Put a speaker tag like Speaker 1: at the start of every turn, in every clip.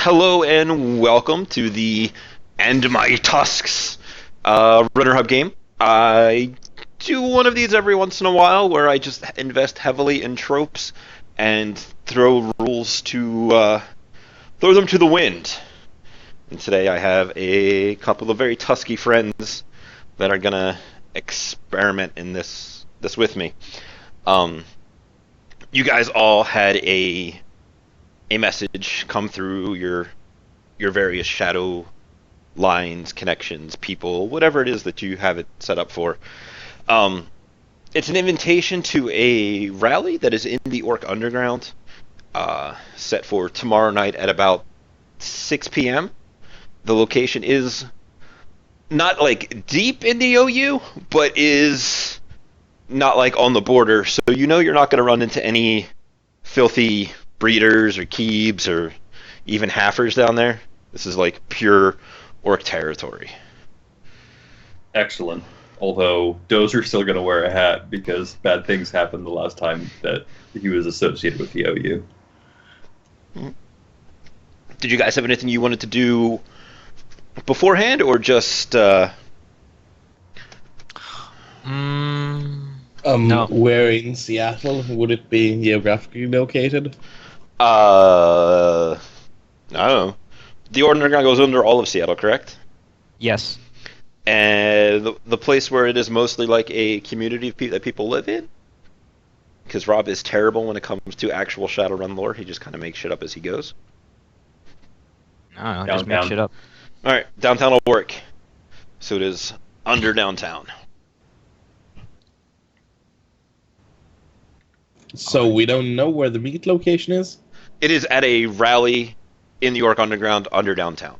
Speaker 1: Hello and welcome to the And My Tusks Runnerhub game. I do one of these every once in a while where I just invest heavily in tropes and throw rules to throw them to the wind. And today I have a couple of very tusky friends that are gonna experiment in this with me. You guys all had a message come through your various shadow lines, connections, people, whatever it is that you have it set up for. It's an invitation to a rally that is in the Ork Underground, set for tomorrow night at about 6 p.m. The location is not like deep in the OU, but is not like on the border, so you know you're not going to run into any filthy breeders or keebs or even halfers down there. This is like pure Ork territory.
Speaker 2: Excellent. Although Dozer's still going to wear a hat because bad things happened the last time that he was associated with the OU.
Speaker 1: Did you guys have anything you wanted to do beforehand, or just
Speaker 3: No. Where in Seattle would it be geographically located?
Speaker 1: I don't know. The Underground goes under all of Seattle, correct?
Speaker 4: Yes.
Speaker 1: And the place where it is mostly like a community of people that people live in? Because Rob is terrible when it comes to actual Shadowrun lore. He just kind of makes shit up as he goes.
Speaker 4: I just make shit up.
Speaker 1: Alright, downtown will work. So it is under downtown.
Speaker 3: So we don't know where the meet location is?
Speaker 1: It is at a rally in the Ork Underground under downtown.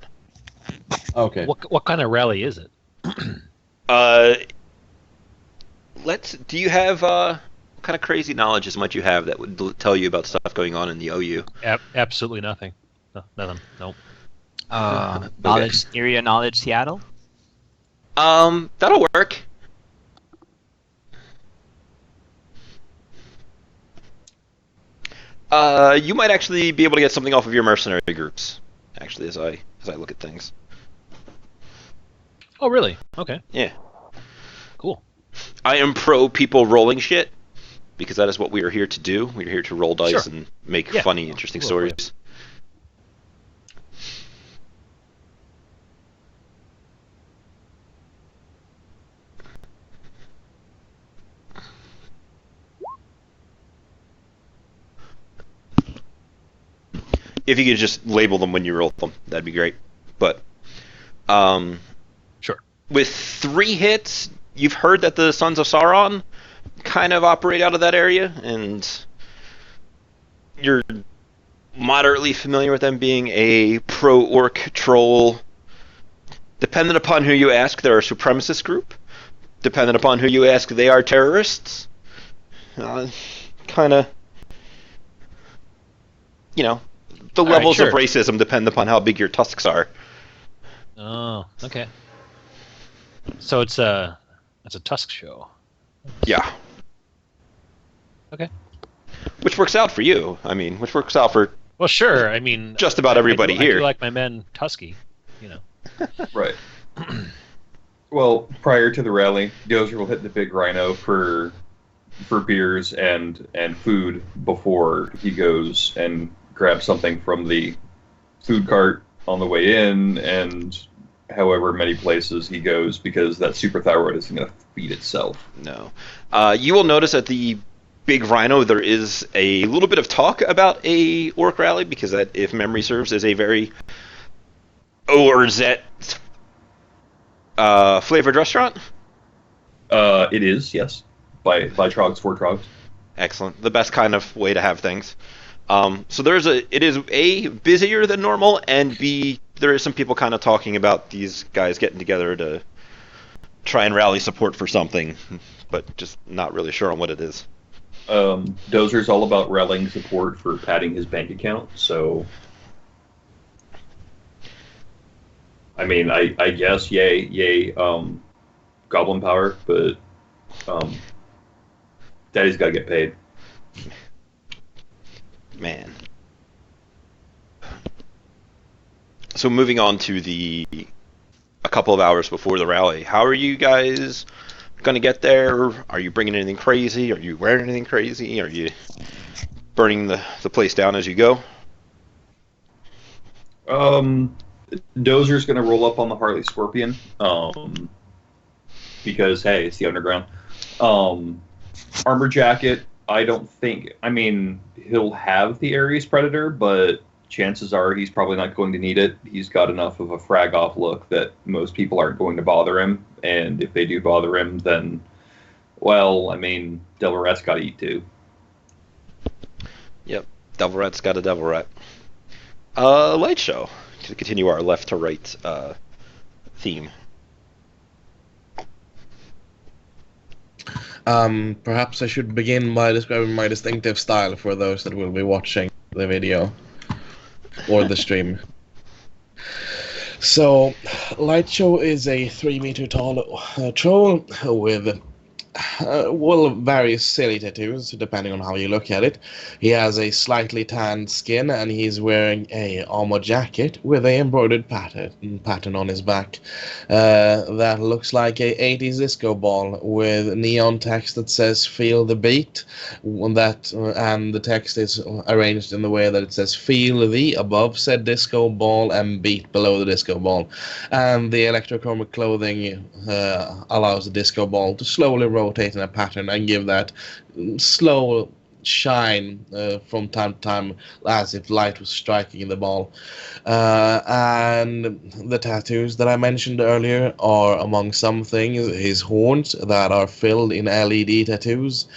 Speaker 3: Okay.
Speaker 5: What kind of rally is it?
Speaker 1: Do you have what kind of crazy knowledge is much you have that would tell you about stuff going on in the OU?
Speaker 5: Absolutely nothing. No, nothing. Nope.
Speaker 4: Knowledge, area knowledge, Seattle?
Speaker 1: That'll work. You might actually be able to get something off of your mercenary groups, actually, as I look at things.
Speaker 5: Oh, really? Okay.
Speaker 1: Yeah.
Speaker 5: Cool.
Speaker 1: I am pro people rolling shit, because that is what we are here to do. We are here to roll dice and make funny, interesting stories. If you could just label them when you roll them, that'd be great. But,
Speaker 5: sure.
Speaker 1: With 3 hits, you've heard that the Sons of Sauron kind of operate out of that area, and you're moderately familiar with them being a pro-orc troll. Depending upon who you ask, they're a supremacist group. Depending upon who you ask, they are terrorists. Kind of, you know, the levels of racism depend upon how big your tusks are.
Speaker 5: Oh, okay. So it's a tusk show.
Speaker 1: Yeah.
Speaker 5: Okay.
Speaker 1: Which works out for you. I mean, which works out for
Speaker 5: sure. I mean,
Speaker 1: just about everybody here.
Speaker 5: I do like my men tusky, you know.
Speaker 2: Right. Well, prior to the rally, Dozer will hit the big rhino for beers and food before he goes and grab something from the food cart on the way in, and however many places he goes, because that super thyroid isn't going to feed itself.
Speaker 1: No. You will notice at the big rhino there is a little bit of talk about a orc rally, because that, if memory serves, is a very ORZ flavored restaurant.
Speaker 2: It is, yes. By Trogs for Trogs.
Speaker 1: Excellent. The best kind of way to have things. So it is A, busier than normal, and B, there is some people kind of talking about these guys getting together to try and rally support for something, but just not really sure on what it is.
Speaker 2: Dozer's all about rallying support for padding his bank account, so I mean, I guess yay, goblin power, but Daddy's got to get paid.
Speaker 1: Man. So moving on to a couple of hours before the rally, how are you guys going to get there? Are you bringing anything crazy? Are you wearing anything crazy? Are you burning the place down as you go?
Speaker 2: Dozer's going to roll up on the Harley Scorpion, because, hey, it's the underground. Armor jacket, I don't think... I mean, he'll have the Ares Predator, but chances are he's probably not going to need it. He's got enough of a frag-off look that most people aren't going to bother him, and if they do bother him, then, well, I mean, Devil Rat's got to eat too.
Speaker 1: Yep, Devil Rat's got a Devil Rat. Light show. To continue our left to right theme.
Speaker 3: Perhaps I should begin by describing my distinctive style for those that will be watching the video or the stream. So, Light Show is a 3-meter tall troll with various silly tattoos, depending on how you look at it. He has a slightly tanned skin, and he's wearing a armor jacket with a embroidered pattern on his back that looks like a 80s disco ball with neon text that says "Feel the beat." And the text is arranged in the way that it says "Feel the" above said disco ball and "beat" below the disco ball. And the electrochromic clothing allows the disco ball to slowly rotate in a pattern and give that slow shine from time to time as if light was striking the ball. And the tattoos that I mentioned earlier are, among some things, his horns that are filled in LED tattoos.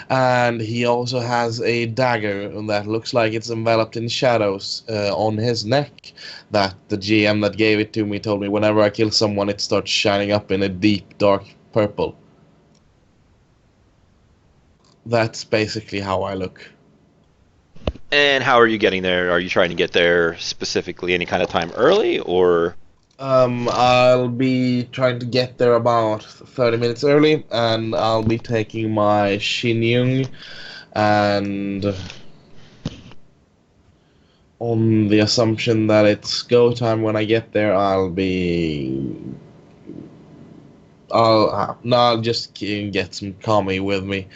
Speaker 3: And he also has a dagger that looks like it's enveloped in shadows on his neck that the GM that gave it to me told me whenever I kill someone it starts shining up in a deep dark purple. That's basically how I look.
Speaker 1: And how are you getting there? Are you trying to get there specifically any kind of time early, or?
Speaker 3: I'll be trying to get there about 30 minutes early, and I'll be taking my Shinyung, and on the assumption that it's go time when I get there, I'll just get some kami with me.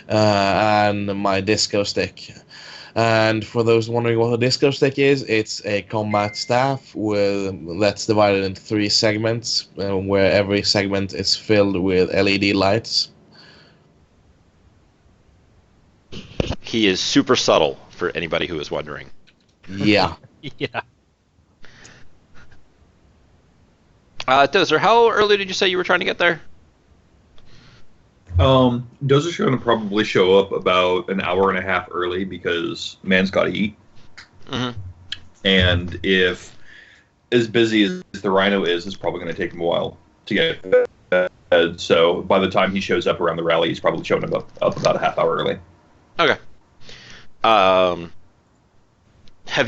Speaker 3: And my disco stick. And for those wondering what a disco stick is, it's a combat staff that's divided into 3 segments, where every segment is filled with LED lights.
Speaker 1: He is super subtle, for anybody who is wondering.
Speaker 3: Yeah.
Speaker 5: Yeah.
Speaker 1: Dozer, how early did you say you were trying to get there?
Speaker 2: Dozer's going to probably show up about an hour and a half early because man's got to eat.
Speaker 1: Mm-hmm.
Speaker 2: And if as busy as the Rhino is, it's probably going to take him a while to get fed. So by the time he shows up around the rally, he's probably showing up about a half hour early.
Speaker 1: Okay. Have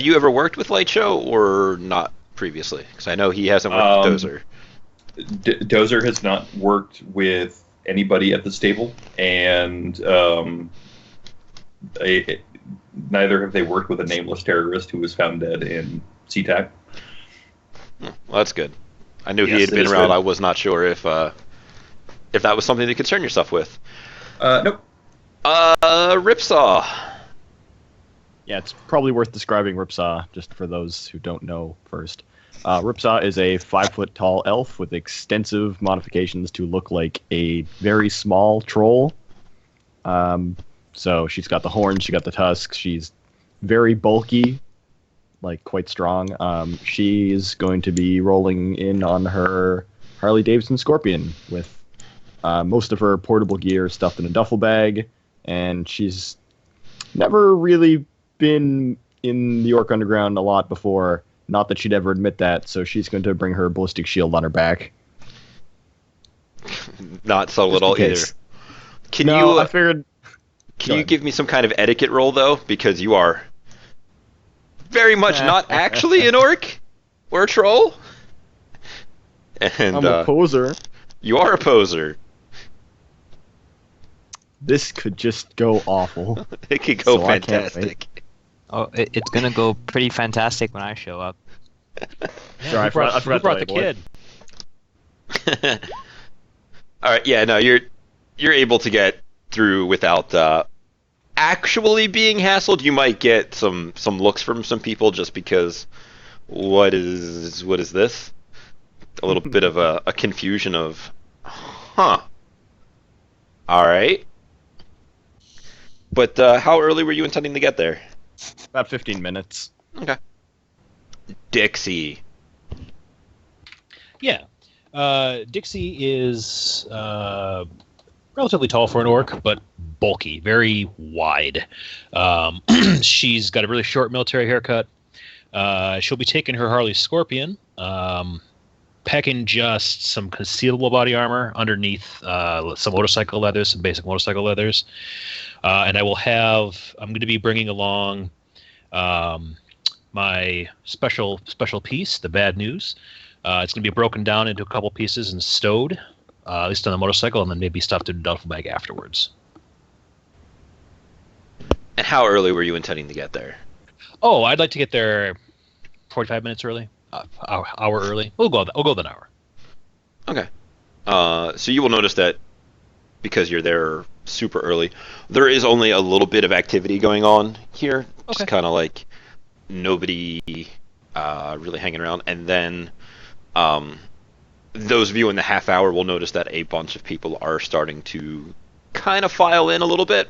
Speaker 1: you ever worked with Light Show or not previously? Because I know he hasn't worked with Dozer.
Speaker 2: Dozer has not worked with anybody at the stable, and neither have they worked with a nameless terrorist who was found dead in SeaTac.
Speaker 1: Well, that's good. I knew
Speaker 2: Yes,
Speaker 1: he had
Speaker 2: it
Speaker 1: been
Speaker 2: is
Speaker 1: around.
Speaker 2: good.
Speaker 1: I was not sure if that was something to concern yourself with.
Speaker 2: Nope.
Speaker 1: Ripsaw.
Speaker 6: Yeah, it's probably worth describing Ripsaw, just for those who don't know first. Ripsaw is a 5-foot-tall elf with extensive modifications to look like a very small troll. So she's got the horns, she got the tusks, she's very bulky, like quite strong. She's going to be rolling in on her Harley-Davidson Scorpion with most of her portable gear stuffed in a duffel bag, and she's never really been in the Ork Underground a lot before. Not that she'd ever admit that, so she's going to bring her ballistic shield on her back.
Speaker 1: Not so little either. Can
Speaker 6: I figured...
Speaker 1: Can you give me some kind of etiquette roll, though? Because you are very much not actually an orc or a troll. And
Speaker 6: I'm a poser.
Speaker 1: You are a poser.
Speaker 6: This could just go awful.
Speaker 1: It could go
Speaker 6: So I can't
Speaker 1: fantastic.
Speaker 4: Oh, it's gonna go pretty fantastic when I show up.
Speaker 5: Yeah,
Speaker 6: Sorry, I forgot
Speaker 5: who
Speaker 6: to
Speaker 5: brought the
Speaker 6: label
Speaker 5: kid?
Speaker 1: All right, yeah, no, you're able to get through without actually being hassled. You might get some looks from some people just because what is this? A little bit of a confusion of, huh? All right, but how early were you intending to get there?
Speaker 6: About 15 minutes.
Speaker 1: Okay, Dixie.
Speaker 5: Yeah. Dixie is relatively tall for an orc, but bulky, very wide. She's got a really short military haircut. She'll be taking her Harley Scorpion, packing just some concealable body armor underneath some motorcycle leathers, some basic motorcycle leathers. And I'm going to be bringing along my special piece, the Bad News. It's going to be broken down into a couple pieces and stowed, at least on the motorcycle, and then maybe stuffed in a duffel bag afterwards.
Speaker 1: And how early were you intending to get there?
Speaker 5: Oh, I'd like to get there 45 minutes early, hour early. We'll go with an hour.
Speaker 1: Okay. So you will notice that because you're there super early, there is only a little bit of activity going on here.
Speaker 5: Okay.
Speaker 1: Just kind of like nobody really hanging around. And then those of you in the half hour will notice that a bunch of people are starting to kind of file in a little bit.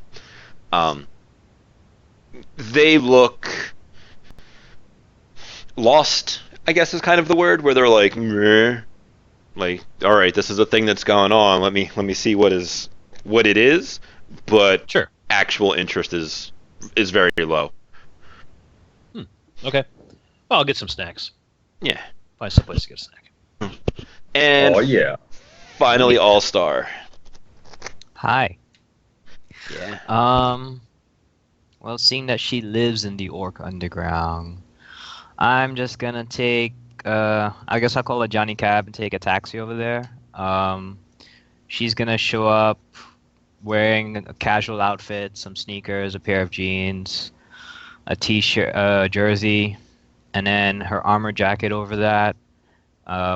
Speaker 1: They look lost, I guess is kind of the word, where they're like, meh. Like, all right, this is a thing that's going on. Let me see what it is, but
Speaker 5: Sure.
Speaker 1: actual interest is very low.
Speaker 5: Okay. Well, I'll get some snacks.
Speaker 1: Yeah.
Speaker 5: Find some place to get a snack.
Speaker 1: And
Speaker 2: Oh yeah.
Speaker 1: finally, All Star.
Speaker 4: Hi.
Speaker 1: Yeah.
Speaker 4: Well, seeing that she lives in the Orc Underground, I'm just gonna take, I guess I'll call a Johnny Cab and take a taxi over there. She's gonna show up wearing a casual outfit, some sneakers, a pair of jeans, a t-shirt, jersey, and then her armor jacket over that,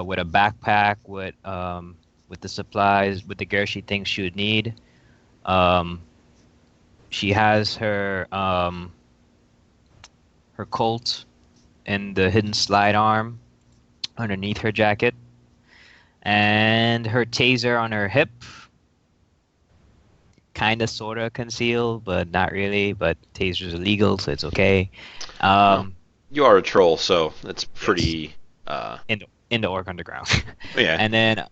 Speaker 4: with a backpack with the supplies, with the gear she thinks she would need. She has her Colt in the hidden slide arm underneath her jacket, and her taser on her hip, kind of sort of concealed, but not really. But taser's illegal, so it's okay.
Speaker 1: You are a troll, so it's pretty.
Speaker 4: In the Orc Underground.
Speaker 1: Yeah.
Speaker 4: And then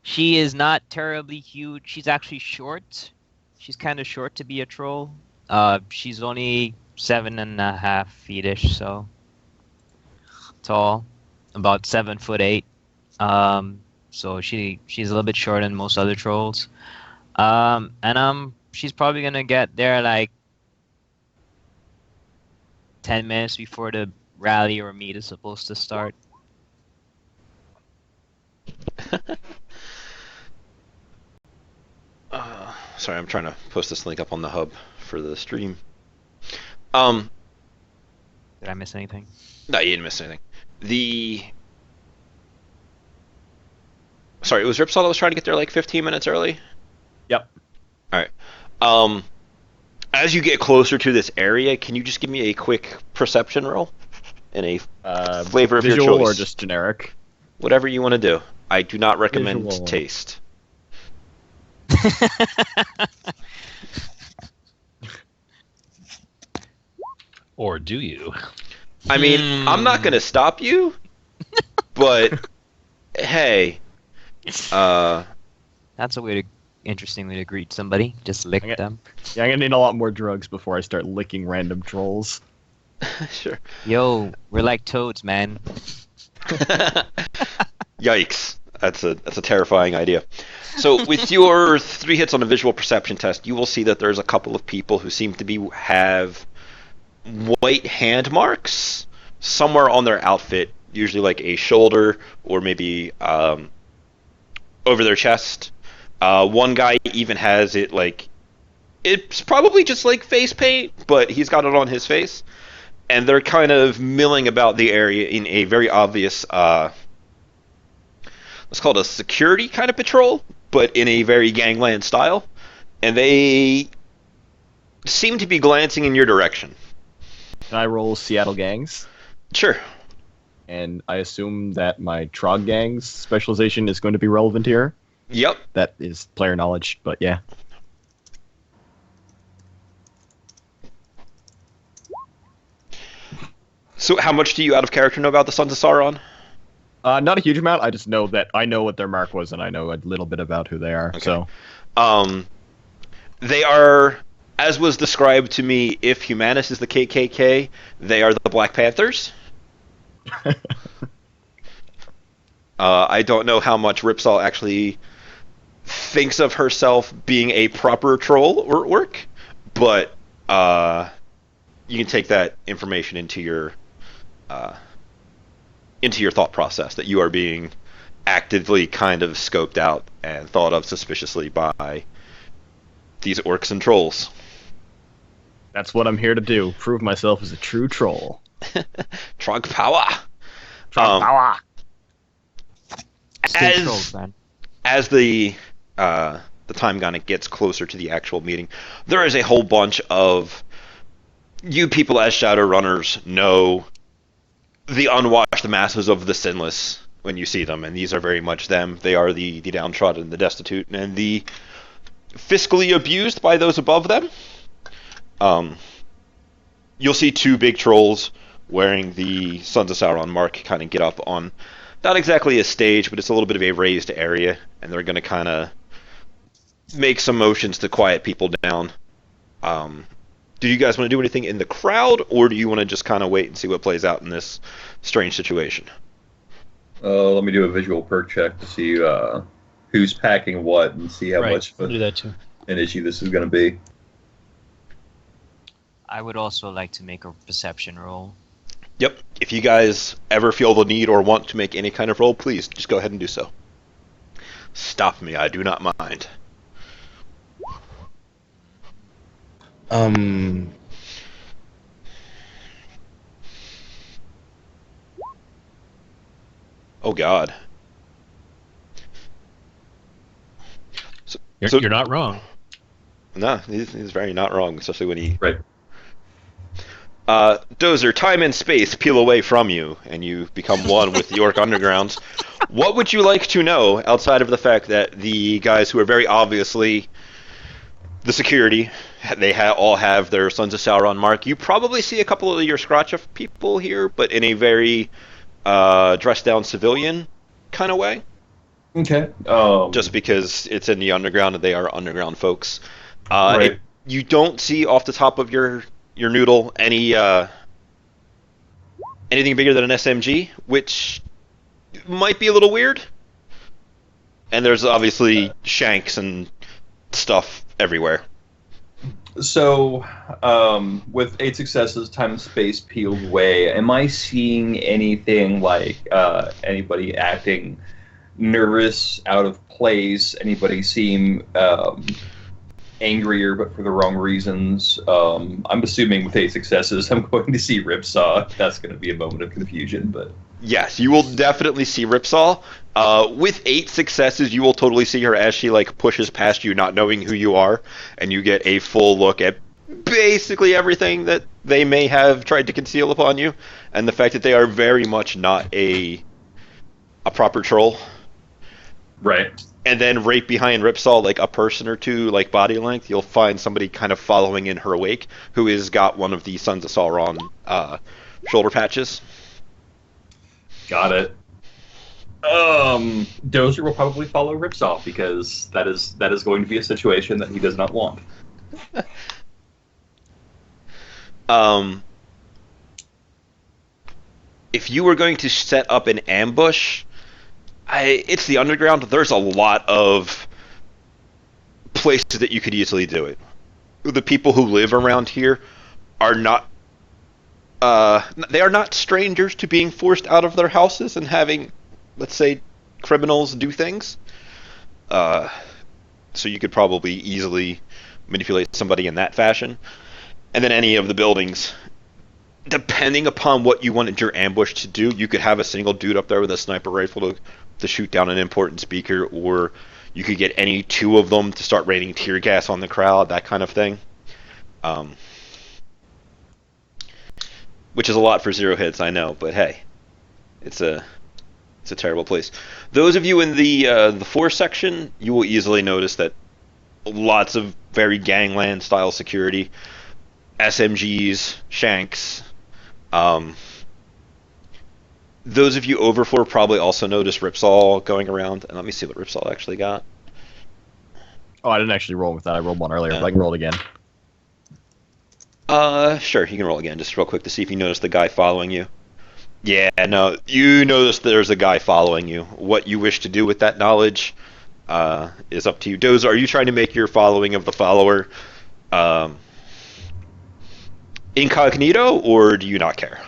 Speaker 4: she is not terribly huge. She's actually short. She's kind of short to be a troll. She's only 7.5 feet-ish, so tall, about 7'8". So she's a little bit shorter than most other trolls. And she's probably gonna get there like 10 minutes before the rally or meet is supposed to start.
Speaker 1: Sorry, I'm trying to post this link up on the hub for the stream.
Speaker 4: Did I miss anything?
Speaker 1: No, you didn't miss anything. Sorry, it was Ripsaw that was trying to get there like 15 minutes early?
Speaker 6: Yep.
Speaker 1: Alright. As you get closer to this area, can you just give me a quick perception roll? And a flavor of your
Speaker 6: Visual
Speaker 1: choice.
Speaker 6: or just generic?
Speaker 1: Whatever you want to do. I do not recommend
Speaker 6: Visual.
Speaker 1: taste.
Speaker 5: Or do you?
Speaker 1: I mean, I'm not going to stop you, but hey.
Speaker 4: That's a interesting way to greet somebody. Just lick
Speaker 6: Okay.
Speaker 4: them.
Speaker 6: Yeah, I'm gonna need a lot more drugs before I start licking random trolls.
Speaker 1: Sure.
Speaker 4: Yo, we're like toads, man.
Speaker 1: Yikes. That's a terrifying idea. So with your 3 hits on a visual perception test, you will see that there's a couple of people who seem to have white hand marks somewhere on their outfit, usually like a shoulder or maybe over their chest. One guy even has it it's probably just like face paint, but he's got it on his face. and they're kind of milling about the area in a very obvious, let's call it a security kind of patrol, but in a very gangland style. And they seem to be glancing in your direction.
Speaker 6: Can I roll Seattle gangs?
Speaker 1: Sure.
Speaker 6: And I assume that my Trog gangs specialization is going to be relevant here.
Speaker 1: Yep.
Speaker 6: That is player knowledge, but yeah.
Speaker 1: So how much do you out of character know about the Sons of Sauron?
Speaker 6: Not a huge amount. I just know that I know what their mark was, and I know a little bit about who they are.
Speaker 1: Okay.
Speaker 6: So,
Speaker 1: They are, as was described to me, if Humanus is the KKK, they are the Black Panthers. I don't know how much Ripsaw actually thinks of herself being a proper troll or orc, but you can take that information into your thought process that you are being actively kind of scoped out and thought of suspiciously by these orcs and trolls.
Speaker 6: that's what I'm here to do. Prove myself as a true troll.
Speaker 1: Trog power.
Speaker 6: Power.
Speaker 4: Stay trolls, man.
Speaker 1: As the time kind of gets closer to the actual meeting, there is a whole bunch of you people as Shadowrunners know the unwashed masses of the sinless when you see them, and these are very much them. They are the downtrodden, the destitute, and the fiscally abused by those above them. You'll see two big trolls wearing the Sons of Sauron mark kind of get up on not exactly a stage, but it's a little bit of a raised area, and they're going to kind of make some motions to quiet people down. Do you guys want to do anything in the crowd, or do you want to just kind of wait and see what plays out in this strange situation?
Speaker 2: Let me do a visual perk check to see who's packing what and see how much
Speaker 5: I'll
Speaker 2: of
Speaker 5: do that too.
Speaker 2: an issue this is going to be.
Speaker 4: I would also like to make a perception roll.
Speaker 1: Yep. If you guys ever feel the need or want to make any kind of roll, please just go ahead and do so. Stop me, I do not mind. Oh God.
Speaker 5: You're not wrong.
Speaker 1: No, he's very not wrong, especially when he...
Speaker 2: Right.
Speaker 1: Dozer, time and space peel away from you, and you become one with the Orc Undergrounds. What would you like to know, outside of the fact that the guys who are very obviously the security, they all have their Sons of Sauron mark? You probably see a couple of your Scratch-Off people here, but in a very dressed-down civilian kind of way.
Speaker 2: Okay.
Speaker 1: Just because it's in the underground and they are underground folks.
Speaker 2: Right.
Speaker 1: You don't see off the top of your noodle anything bigger than an SMG, which might be a little weird. And there's obviously shanks and stuff everywhere.
Speaker 2: So, with 8 successes, time and space peeled away, am I seeing anything like anybody acting nervous, out of place? Anybody seem angrier but for the wrong reasons? I'm assuming with 8 successes, I'm going to see Ripsaw. That's going to be a moment of confusion, but...
Speaker 1: Yes, you will definitely see Ripsaw. With 8 successes, you will totally see her as she pushes past you, not knowing who you are, and you get a full look at basically everything that they may have tried to conceal upon you, and the fact that they are very much not a proper troll.
Speaker 2: Right.
Speaker 1: And then right behind Ripsaw, a person or two, body length, you'll find somebody kind of following in her wake who has got one of the Sons of Sauron shoulder patches.
Speaker 2: Got it. Dozer will probably follow Ripsaw because that is going to be a situation that he does not want.
Speaker 1: If you were going to set up an ambush, it's the underground. There's a lot of places that you could easily do it. The people who live around here are not they are not strangers to being forced out of their houses and having, let's say, criminals do things. So you could probably easily manipulate somebody in that fashion. And then any of the buildings, depending upon what you wanted your ambush to do, you could have a single dude up there with a sniper rifle to shoot down an important speaker, or you could get any two of them to start raining tear gas on the crowd, that kind of thing. Which is a lot for 0 hits, I know, but hey, it's a terrible place. Those of you in the 4 section, you will easily notice that lots of very gangland style security, SMGs, shanks. Those of you over 4 probably also notice Ripsaw going around. And let me see what Ripsaw actually got.
Speaker 6: Oh, I didn't actually roll with that. I rolled one earlier, but I can roll it again.
Speaker 1: Sure, you can roll again, just real quick to see if you notice the guy following you. Yeah, no, you notice there's a guy following you. What you wish to do with that knowledge is up to you. Dozer, are you trying to make your following of the follower incognito, or do you not care?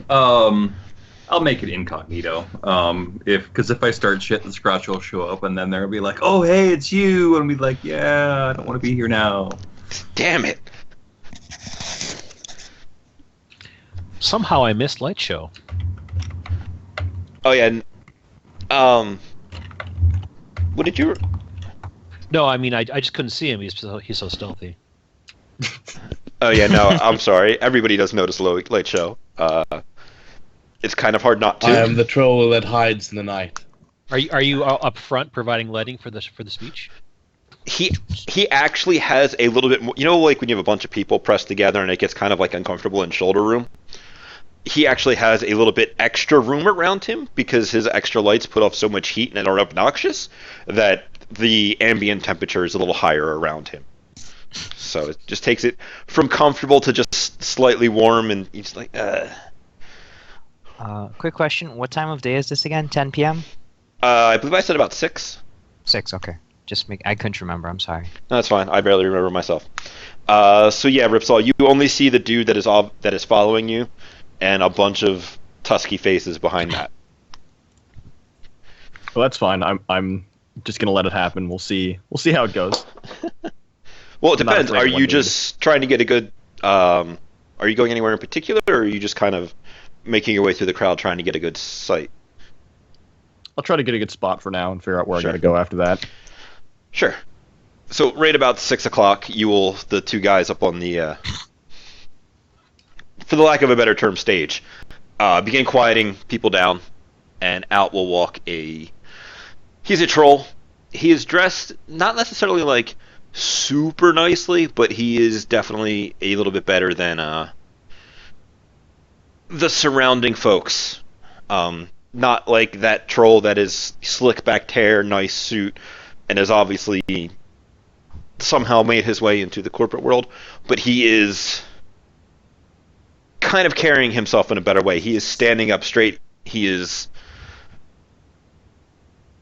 Speaker 2: I'll make it incognito. Because if I start shit, the Scratch will show up, and then they'll be like, "Oh, hey, it's you," and be like, "Yeah, I don't want to be here now."
Speaker 1: Damn it!
Speaker 5: Somehow I missed Light Show.
Speaker 1: Oh yeah. What did you?
Speaker 5: No, I mean I just couldn't see him. He's so stealthy.
Speaker 1: Oh yeah, no, I'm sorry. Everybody does notice Late Show. It's kind of hard not to.
Speaker 3: I am the troll that hides in the night.
Speaker 5: Are you up front providing lighting for the speech?
Speaker 1: He actually has a little bit more. You know, like when you have a bunch of people pressed together and it gets kind of like uncomfortable in shoulder room. He actually has a little bit extra room around him because his extra lights put off so much heat and are obnoxious that the ambient temperature is a little higher around him. So it just takes it from comfortable to just slightly warm, and he's like,
Speaker 4: Quick question. What time of day is this again? 10 p.m.?
Speaker 1: I believe I said about 6.
Speaker 4: 6, okay. I couldn't remember, I'm sorry.
Speaker 1: No, that's fine. I barely remember myself. So yeah, Ripsaw, you only see the dude that is following you, and a bunch of tusky faces behind that.
Speaker 6: Well, that's fine. I'm just gonna let it happen. We'll see how it goes.
Speaker 1: Well, it depends.
Speaker 6: afraid
Speaker 1: Are
Speaker 6: of one
Speaker 1: you
Speaker 6: dude.
Speaker 1: just trying to get a good? Are you going anywhere in particular, or are you just kind of making your way through the crowd trying to get a good sight?
Speaker 6: I'll try to get a good spot for now and figure out where
Speaker 1: Sure.
Speaker 6: I gotta go after that.
Speaker 1: Sure. So right about 6 o'clock, the 2 guys up on the, for the lack of a better term, stage, begin quieting people down, and out will walk he's a troll. He is dressed not necessarily like super nicely, but he is definitely a little bit better than the surrounding folks. Not like that troll that is slick back hair, nice suit, and has obviously somehow made his way into the corporate world, but he is kind of carrying himself in a better way. He is standing up straight. He is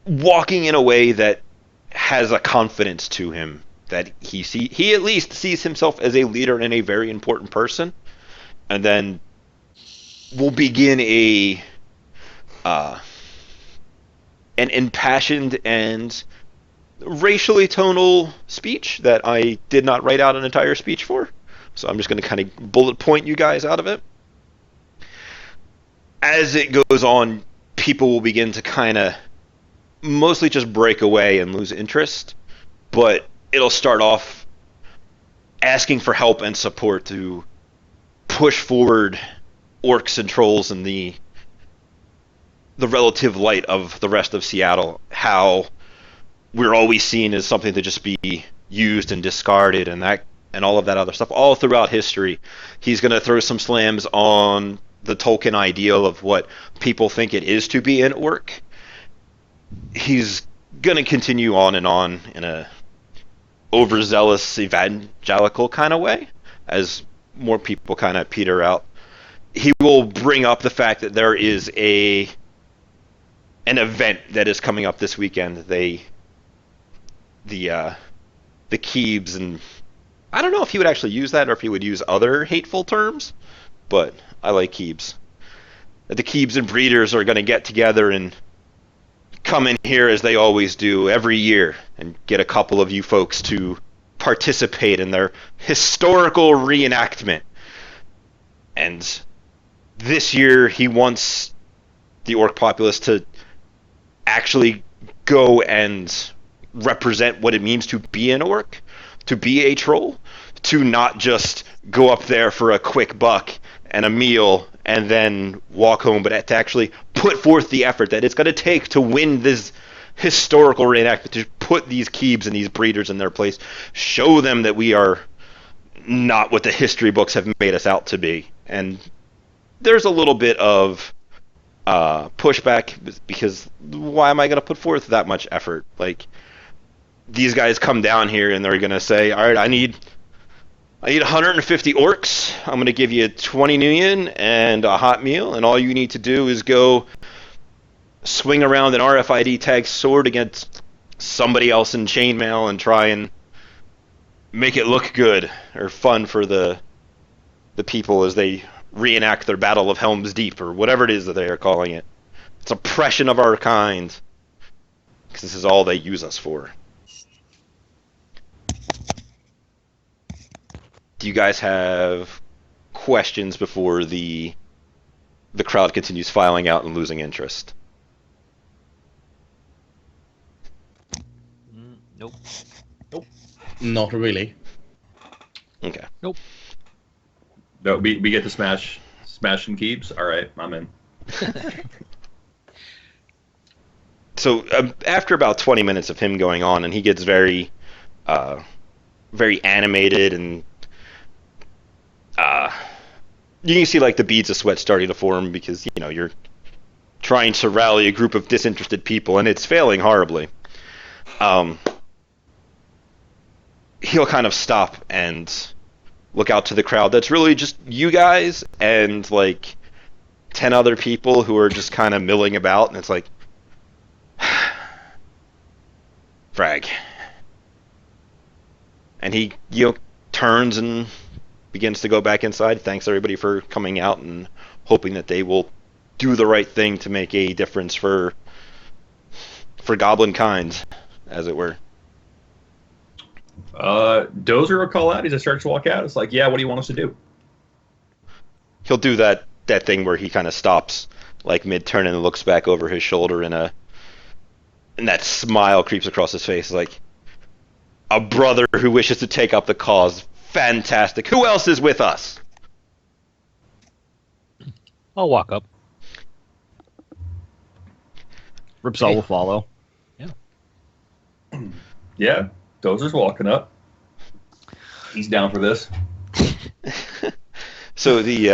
Speaker 1: walking in a way that has a confidence to him that he at least sees himself as a leader and a very important person, and then we'll begin an impassioned and racially tonal speech that I did not write out an entire speech for. So I'm just going to kind of bullet point you guys out of it. As it goes on, people will begin to kind of mostly just break away and lose interest, but it'll start off asking for help and support to push forward orcs and trolls in the relative light of the rest of Seattle, how we're always seen as something to just be used and discarded, and all of that other stuff all throughout history. He's going to throw some slams on the Tolkien ideal of what people think it is to be an orc. He's going to continue on in a overzealous evangelical kind of way as more people kind of peter out. He will bring up the fact that there is an event that is coming up this weekend. The Keebs, and I don't know if he would actually use that or if he would use other hateful terms, but I like Keebs. That the Keebs and breeders are going to get together and come in here as they always do every year and get a couple of you folks to participate in their historical reenactment. And this year he wants the orc populace to actually go and represent what it means to be an orc, to be a troll, to not just go up there for a quick buck and a meal and then walk home, but to actually put forth the effort that it's going to take to win this historical reenactment, to put these keebs and these breeders in their place, show them that we are not what the history books have made us out to be. And there's a little bit of pushback, because why am I going to put forth that much effort? Like, these guys come down here and they're going to say, all right, I need 150 orcs. I'm going to give you 20 million and a hot meal, and all you need to do is go swing around an RFID tag sword against somebody else in chainmail and try and make it look good or fun for the people as they reenact their Battle of Helms Deep, or whatever it is that they are calling it. It's oppression of our kind, because this is all they use us for. Do you guys have questions before the crowd continues filing out and losing interest?
Speaker 4: Nope.
Speaker 3: Not really.
Speaker 1: Okay.
Speaker 5: Nope.
Speaker 2: No, we get to smash and keeps. All right, I'm in.
Speaker 1: So after about 20 minutes of him going on, and he gets very animated, and you can see like the beads of sweat starting to form, because you're trying to rally a group of disinterested people, and it's failing horribly. He'll kind of stop and look out to the crowd. That's really just you guys and like 10 other people who are just kind of milling about, and it's like, frag. And he turns and begins to go back inside. Thanks everybody for coming out, and hoping that they will do the right thing to make a difference for goblin kind, as it were.
Speaker 2: Dozer will call out as he starts to walk out. It's like, yeah, what do you want us to do?
Speaker 1: He'll do that thing where he kind of stops like mid-turn and looks back over his shoulder, and that smile creeps across his face, like, a brother who wishes to take up the cause. Fantastic. Who else is with us?
Speaker 5: I'll walk up.
Speaker 6: Ripsaw will follow.
Speaker 2: Yeah, Dozer's walking up. He's down for this.
Speaker 1: So the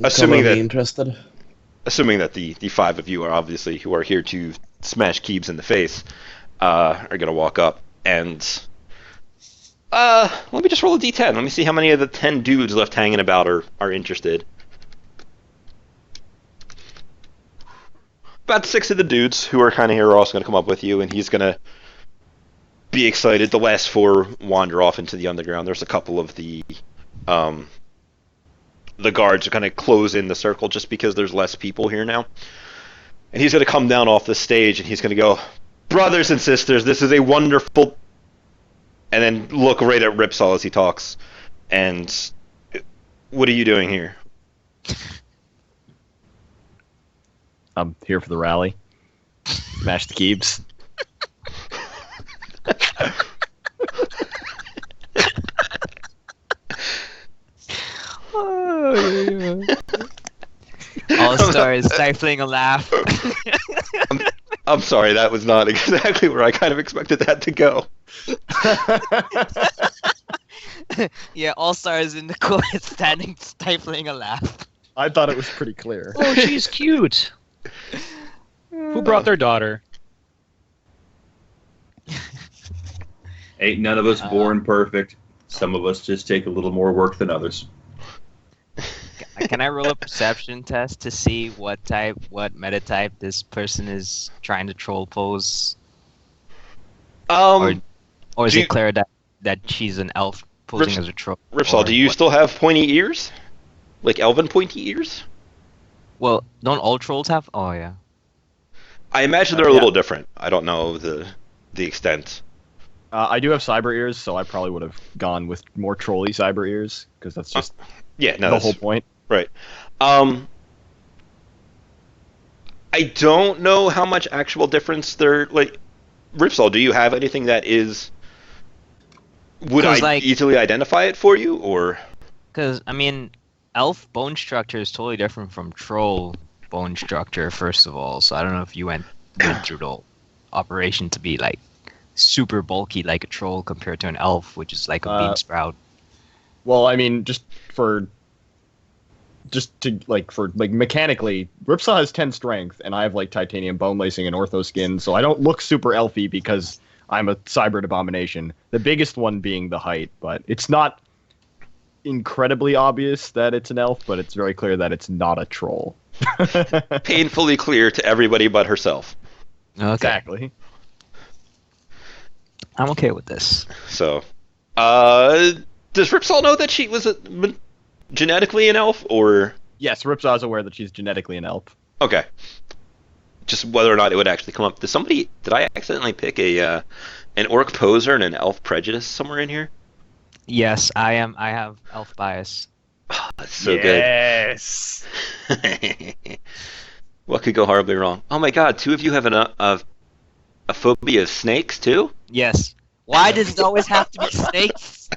Speaker 1: assuming
Speaker 3: Gonna
Speaker 1: that
Speaker 3: be interested.
Speaker 1: assuming that the five of you are obviously who are here to smash Keebs in the face, are gonna walk up, and let me just roll a d10. Let me see how many of the 10 dudes left hanging about are interested. About 6 of the dudes who are kind of here are also going to come up with you, and he's going to be excited. The last 4 wander off into the underground. There's a couple of the guards are going to close in the circle just because there's less people here now. And he's going to come down off the stage, and he's going to go, brothers and sisters, this is a wonderful... And then look right at Ripsaw as he talks. And what are you doing here?
Speaker 6: I'm here for the rally. Smash the keeps.
Speaker 4: All-Star is stifling a laugh.
Speaker 1: I'm sorry, that was not exactly where I kind of expected that to go.
Speaker 4: Yeah, All-Star is in the corner standing, stifling a laugh.
Speaker 6: I thought it was pretty clear.
Speaker 5: Oh, she's cute. Who brought their daughter?
Speaker 2: Ain't none of us born perfect. Some of us just take a little more work than others.
Speaker 4: Can I roll a perception test to see what meta type this person is trying to troll pose? Or is it clear that she's an elf posing as a troll?
Speaker 1: Ripsaw, do you still have pointy ears? Like elven pointy ears?
Speaker 4: Well, don't all trolls have? Oh, yeah.
Speaker 1: I imagine they're a little different. I don't know the extent.
Speaker 6: I do have cyber ears, so I probably would have gone with more trolly cyber ears, because that's just
Speaker 1: the
Speaker 6: whole point.
Speaker 1: Right. Um, I don't know how much actual difference there. Like, Ripsol, do you have anything that is? Would
Speaker 4: Because
Speaker 1: I
Speaker 4: like,
Speaker 1: easily identify it for you, or?
Speaker 4: because I mean, elf bone structure is totally different from troll bone structure. First of all, so I don't know if you went through the operation to be like super bulky like a troll compared to an elf, which is like a bean sprout.
Speaker 6: Well, I mean, for mechanically, Ripsaw has 10 strength, and I have like titanium bone lacing and ortho skin, so I don't look super elfy because I'm a cyber abomination. The biggest one being the height, but it's not incredibly obvious that it's an elf, but it's very clear that it's not a troll.
Speaker 1: Painfully clear to everybody but herself.
Speaker 4: Okay,
Speaker 6: Exactly.
Speaker 4: I'm okay with this.
Speaker 1: So, does Ripsol know that she was genetically an elf, or?
Speaker 6: Yes, Ripsaw is aware that she's genetically an elf.
Speaker 1: Okay. Just whether or not it would actually come up. Did I accidentally pick an orc poser and an elf prejudice somewhere in here?
Speaker 4: Yes, I am. I have elf bias.
Speaker 1: Oh, that's so
Speaker 6: Yes.
Speaker 1: good. What could go horribly wrong? Oh my god, two of you have a phobia of snakes too?
Speaker 4: Yes. Why does it always have to be snakes?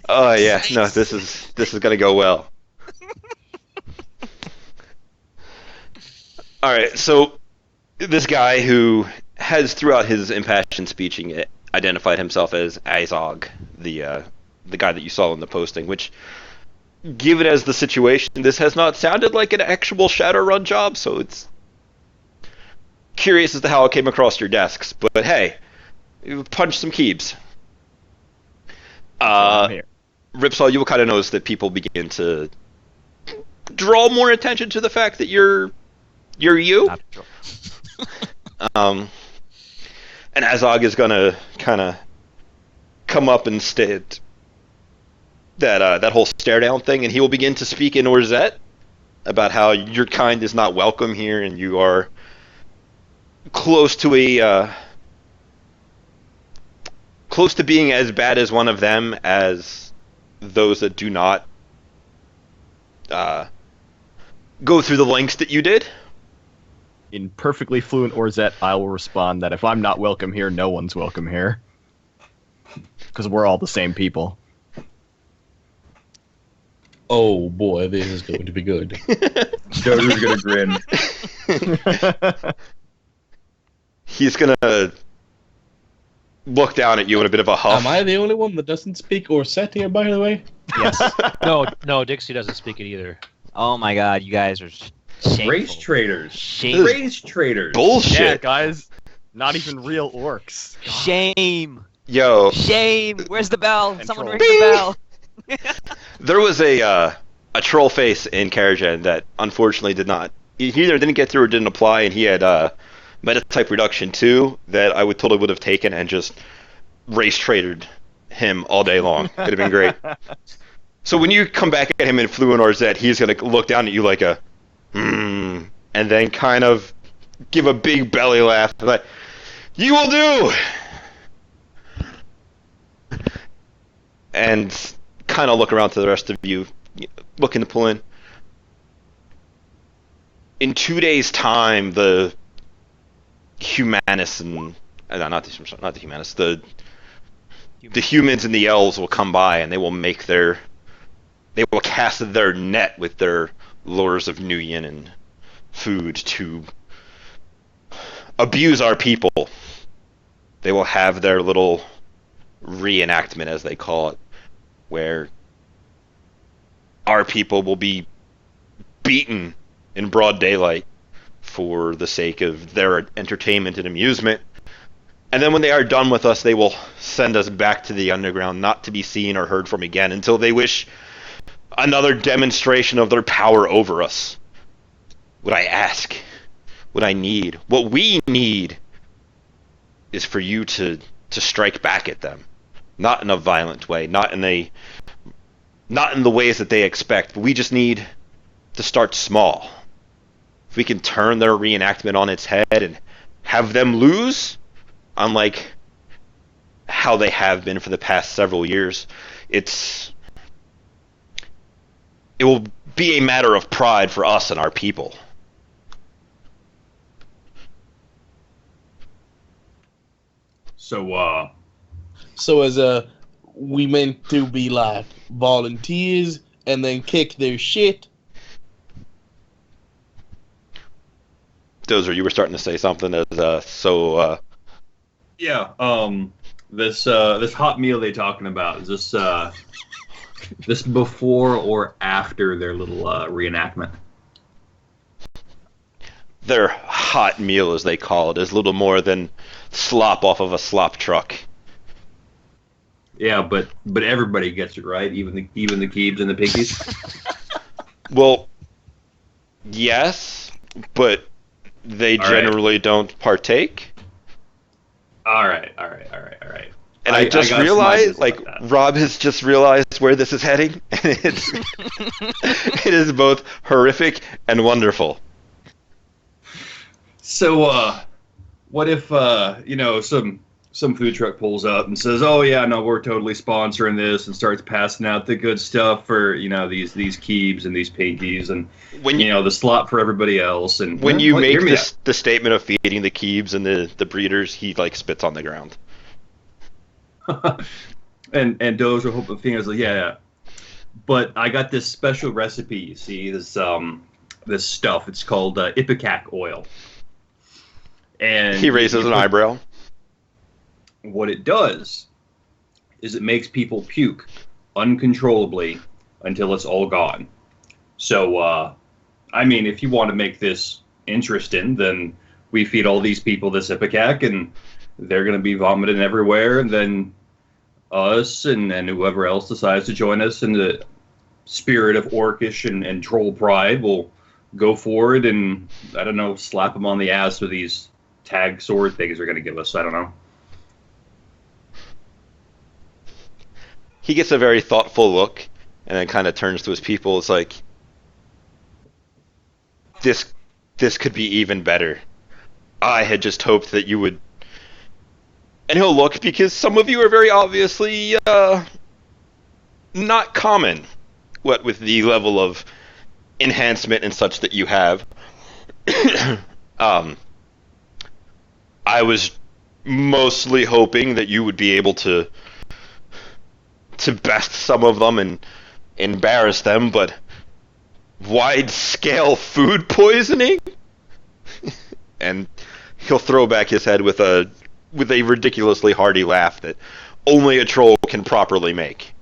Speaker 1: Oh yeah, no, this is gonna go well. All right, so this guy who has throughout his impassioned speeching identified himself as Azog, the guy that you saw in the posting, which, given as the situation, this has not sounded like an actual Shadowrun job, so it's curious as to how it came across your desks. But hey, you punched some keybs.
Speaker 6: I'm here.
Speaker 1: Ripsaw, you will kind of notice that people begin to draw more attention to the fact that you're you.
Speaker 4: Not true.
Speaker 1: And Azog is gonna kind of come up and state that whole stare down thing, and he will begin to speak in Orzet about how your kind is not welcome here, and you are close to being as bad as one of them as those that do not go through the lengths that you did.
Speaker 6: In perfectly fluent Orzet, I will respond that if I'm not welcome here, no one's welcome here. Because we're all the same people.
Speaker 3: Oh boy, this is going to be good.
Speaker 2: Dozer's gonna grin.
Speaker 1: He's gonna look down at you in a bit of a huff.
Speaker 3: Am I the only one that doesn't speak Orzet here, by the way?
Speaker 5: Yes. No, Dixie doesn't speak it either.
Speaker 4: Oh my god, you guys are shameful.
Speaker 2: Race traders.
Speaker 4: Shame.
Speaker 2: Race traders.
Speaker 1: Bullshit.
Speaker 6: Yeah, guys. Not even real orcs.
Speaker 4: Shame.
Speaker 1: Yo,
Speaker 4: Shame. Where's the bell?
Speaker 6: And
Speaker 4: Someone
Speaker 6: troll.
Speaker 4: ring the bell.
Speaker 1: there was a troll face in Karajan that unfortunately did not. He either didn't get through or didn't apply, and he had meta-type reduction too that I would have taken and just race traded him all day long. It'd have been great. So when you come back at him in Fluent Orzet, he's gonna look down at you like a and then kind of give a big belly laugh like, "You will do," and kind of look around to the rest of you, looking to pull in. In 2 days' time, the humanists and not the humanists, the humans and the elves will come by, and they will cast their net with their lures of Nuyen and food to abuse our people. They will have their little reenactment, as they call it, where our people will be beaten in broad daylight for the sake of their entertainment and amusement. And then when they are done with us, they will send us back to the underground, not to be seen or heard from again until they wish another demonstration of their power over us. What I ask, what I need, what we need is for you to strike back at them. Not in a violent way, not in the ways that they expect, but we just need to start small. If we can turn their reenactment on its head and have them lose, unlike how they have been for the past several years, it's it will be a matter of pride for us and our people.
Speaker 2: So,
Speaker 3: So as we meant to be like volunteers and then kick their shit.
Speaker 1: Dozer, you were starting to say something as
Speaker 2: yeah, this hot meal they talking about, is this before or after their little reenactment?
Speaker 1: their hot meal, as they call it, is little more than slop off of a slop truck.
Speaker 2: Yeah, but everybody gets it, right? Even the Keebs and the Piggies.
Speaker 1: Well, yes, but they
Speaker 2: All right.
Speaker 1: generally don't partake.
Speaker 2: All right.
Speaker 1: And I just
Speaker 2: got some
Speaker 1: realized,
Speaker 2: ideas
Speaker 1: like,
Speaker 2: about that.
Speaker 1: Rob has just realized where this is heading, and it is both horrific and wonderful.
Speaker 2: So, what if some food truck pulls up and says, "Oh yeah, no, we're totally sponsoring this," and starts passing out the good stuff for these Keebs and these Pinkies and
Speaker 1: When you
Speaker 2: the slop for everybody else. And
Speaker 1: when you make
Speaker 2: hear me
Speaker 1: the statement of feeding the Keebs and the breeders, he like spits on the ground.
Speaker 2: out. and Dozer hope the fingers like, yeah. But I got this special recipe. You see this stuff. It's called ipecac oil. And
Speaker 1: He raises an eyebrow.
Speaker 2: What it does is it makes people puke uncontrollably until it's all gone. So, I mean, if you want to make this interesting, then we feed all these people this ipecac, and they're going to be vomiting everywhere, and then us and whoever else decides to join us in the spirit of orcish and troll pride will go forward and, I don't know, slap them on the ass with these tag sword things they're going to give us. I don't know.
Speaker 1: He gets a very thoughtful look, and then kind of turns to his people. It's like, this could be even better. I had just hoped that you would. And he'll look, because some of you are very obviously not common, what with the level of enhancement and such that you have. I was mostly hoping that you would be able to best some of them and embarrass them, but wide-scale food poisoning? And he'll throw back his head with a ridiculously hearty laugh that only a troll can properly make.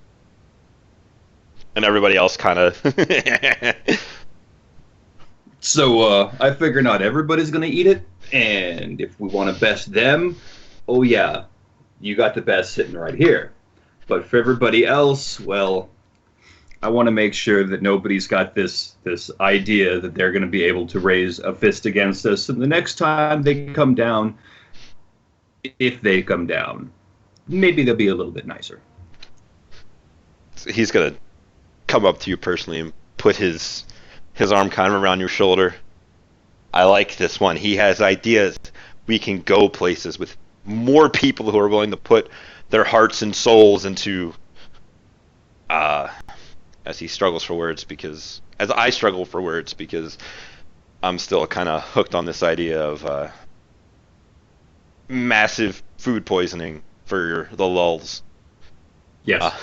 Speaker 1: And everybody else kind of...
Speaker 2: So, I figure not everybody's going to eat it, and if we want to best them, oh yeah, you got the best sitting right here. But for everybody else, well, I want to make sure that nobody's got this idea that they're going to be able to raise a fist against us. And the next time they come down, if they come down, maybe they'll be a little bit nicer.
Speaker 1: He's going to come up to you personally and put his arm kind of around your shoulder. I like this one. He has ideas. We can go places with more people who are willing to put their hearts and souls into, as he struggles for words, because, as I struggle for words, because I'm still kind of hooked on this idea of massive food poisoning for the lulz.
Speaker 2: Yes.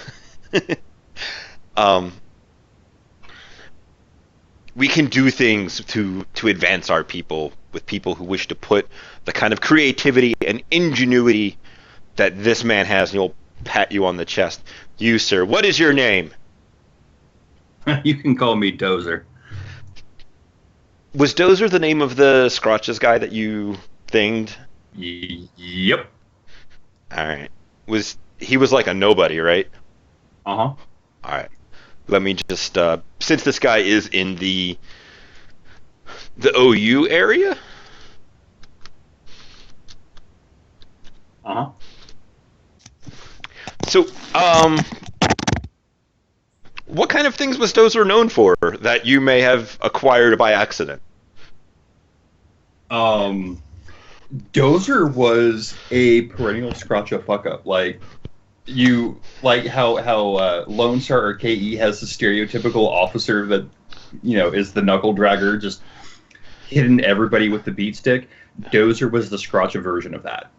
Speaker 1: We can do things to advance our people with people who wish to put the kind of creativity and ingenuity that this man has, and he'll pat you on the chest. You, sir, what is your name?
Speaker 2: You can call me Dozer.
Speaker 1: Was Dozer the name of the Scrotches guy that you thinged?
Speaker 2: Yep.
Speaker 1: Alright. He was like a nobody, right?
Speaker 2: Uh-huh.
Speaker 1: Alright. Let me just, since this guy is in the OU area?
Speaker 2: Uh-huh.
Speaker 1: So, what kind of things was Dozer known for that you may have acquired by accident?
Speaker 2: Dozer was a perennial scrotcha fuck-up. Like, You like how Lone Star or KE has the stereotypical officer that is the knuckle dragger, just hitting everybody with the beat stick. Dozer was the Scrotcha version of that.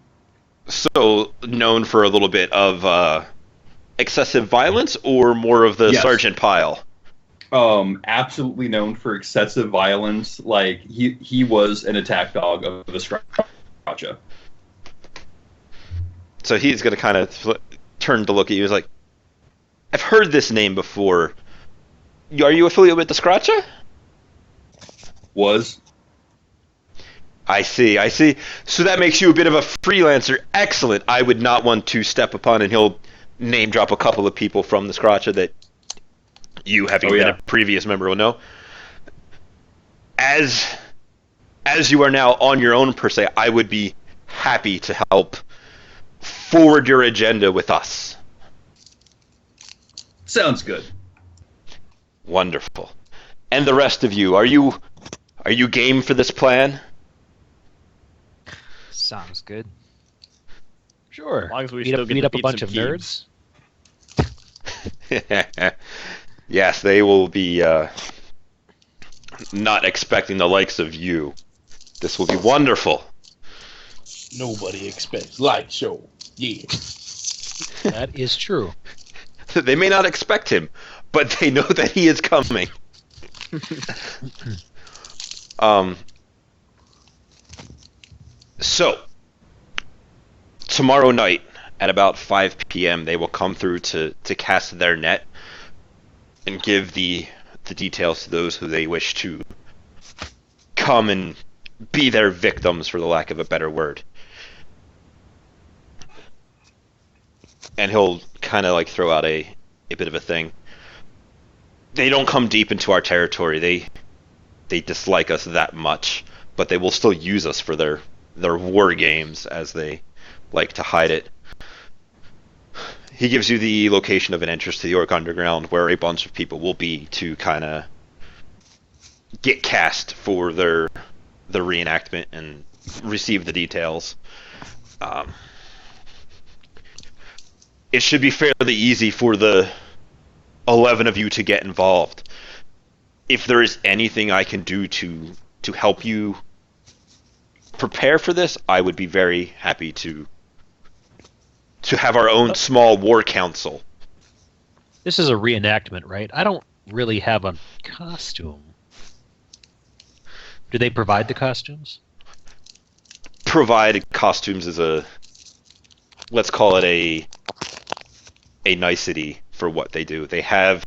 Speaker 1: So known for a little bit of excessive violence, or more of the
Speaker 2: Yes.
Speaker 1: Sergeant Pile.
Speaker 2: Absolutely known for excessive violence. Like he was an attack dog of the Scrotcha.
Speaker 1: So he's gonna kind of turn to look at you. He's like, "I've heard this name before. Are you affiliated with the Scrotcha?"
Speaker 2: Was.
Speaker 1: I see. So that makes you a bit of a freelancer. Excellent. I would not want to step upon, and he'll name drop a couple of people from the Scrotcha that you, having been a previous member, will know. As you are now on your own, per se, I would be happy to help forward your agenda with us.
Speaker 2: Sounds good.
Speaker 1: Wonderful. And the rest of you, are you game for this plan?
Speaker 4: Sounds good.
Speaker 5: Sure.
Speaker 6: As long as we
Speaker 5: Meet
Speaker 6: still
Speaker 5: up,
Speaker 6: get
Speaker 5: meet
Speaker 6: to
Speaker 5: up a
Speaker 6: beat
Speaker 5: bunch
Speaker 6: some
Speaker 5: of
Speaker 6: Keebs.
Speaker 5: nerds.
Speaker 1: Yes, they will be not expecting the likes of you. This will be wonderful.
Speaker 3: Nobody expects light show. Yeah.
Speaker 5: That is true.
Speaker 1: They may not expect him, but they know that he is coming. So, tomorrow night at about 5 p.m., they will come through to cast their net and give the details to those who they wish to come and be their victims, for the lack of a better word. And he'll kind of like throw out a bit of a thing. They don't come deep into our territory. They dislike us that much, but they will still use us for their war games, as they like to hide it. He gives you the location of an entrance to the Ork Underground, where a bunch of people will be to kind of get cast for the reenactment and receive the details. It should be fairly easy for the 11 of you to get involved. If there is anything I can do to help you prepare for this, I would be very happy to have our own small war council.
Speaker 5: This is a reenactment, right? I don't really have a costume. Do they provide the costumes?
Speaker 1: Provide costumes is let's call it a nicety for what they do. They have